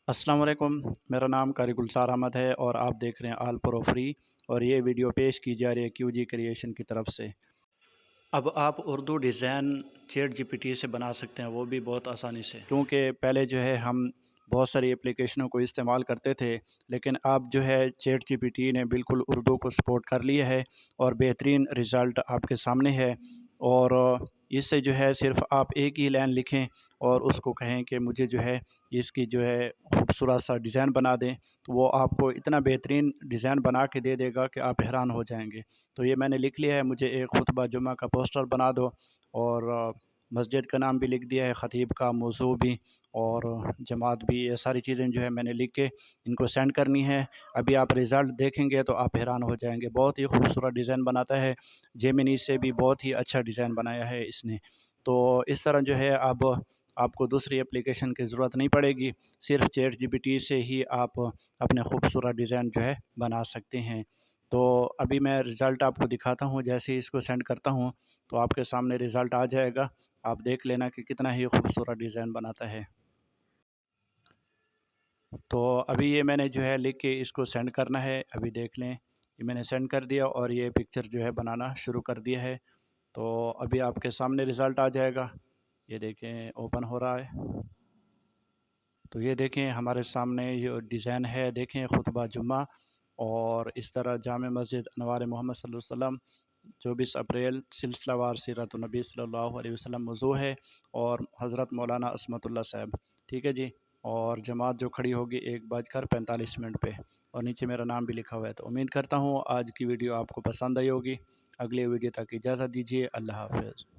अस्सलाम वालेकुम। मेरा नाम कारी गुलजार अहमद है और आप देख रहे हैं आल प्रो फ्री। और ये वीडियो पेश की जा रही है क्यूजी क्रिएशन की तरफ से। अब आप उर्दू डिज़ाइन चैट जीपीटी से बना सकते हैं, वो भी बहुत आसानी से, क्योंकि पहले जो है हम बहुत सारी एप्लीकेशनों को इस्तेमाल करते थे, लेकिन अब जो है चैट जीपीटी ने बिल्कुल उर्दू को सपोर्ट कर लिया है और बेहतरीन रिज़ल्ट आपके सामने है। और इससे जो है सिर्फ आप एक ही लाइन लिखें और उसको कहें कि मुझे जो है इसकी जो है खूबसूरत सा डिज़ाइन बना दें, तो वो आपको इतना बेहतरीन डिज़ाइन बना के दे देगा कि आप हैरान हो जाएंगे। तो ये मैंने लिख लिया है, मुझे एक खुतबा जुमा का पोस्टर बना दो और मस्जिद का नाम भी लिख दिया है, ख़तीब का मौज़ू भी और जमात भी। ये सारी चीज़ें जो है मैंने लिख के इनको सेंड करनी है। अभी आप रिज़ल्ट देखेंगे तो आप हैरान हो जाएंगे, बहुत ही खूबसूरत डिज़ाइन बनाता है। जेमिनी से भी बहुत ही अच्छा डिज़ाइन बनाया है इसने। तो इस तरह जो है अब आपको दूसरी एप्लीकेशन की ज़रूरत नहीं पड़ेगी, सिर्फ चैट जीपीटी से ही आप अपने खूबसूरत डिज़ाइन जो है बना सकते हैं। तो अभी मैं रिज़ल्ट आपको दिखाता हूँ, जैसे ही इसको सेंड करता हूँ तो आपके सामने रिज़ल्ट आ जाएगा। आप देख लेना कि कितना ही खूबसूरत डिज़ाइन बनाता है। तो अभी ये मैंने जो है लिख के इसको सेंड करना है, अभी देख लें ये मैंने सेंड कर दिया और ये पिक्चर जो है बनाना शुरू कर दिया है। तो अभी आपके सामने रिज़ल्ट आ जाएगा, ये देखें ओपन हो रहा है। तो ये देखें हमारे सामने ये डिज़ाइन है, देखें खुतबा जुम्मा और इस तरह जामे मस्जिद अनवार मोहम्मद सल्लल्लाहु अलैहि वसल्लम 24 अप्रैल सिलसिलावार सीरत नबी सल्लल्लाहु अलैहि वसल्लम मौज़ू है और हज़रत मौलाना अस्मतुल्लाह साहब, ठीक है जी। और जमात जो खड़ी होगी 1:45 पे और नीचे मेरा नाम भी लिखा हुआ है। तो उम्मीद करता हूँ आज की वीडियो आपको पसंद आई होगी। अगले वीडियो तक इजाज़त दीजिए, अल्लाह हाफ़िज़।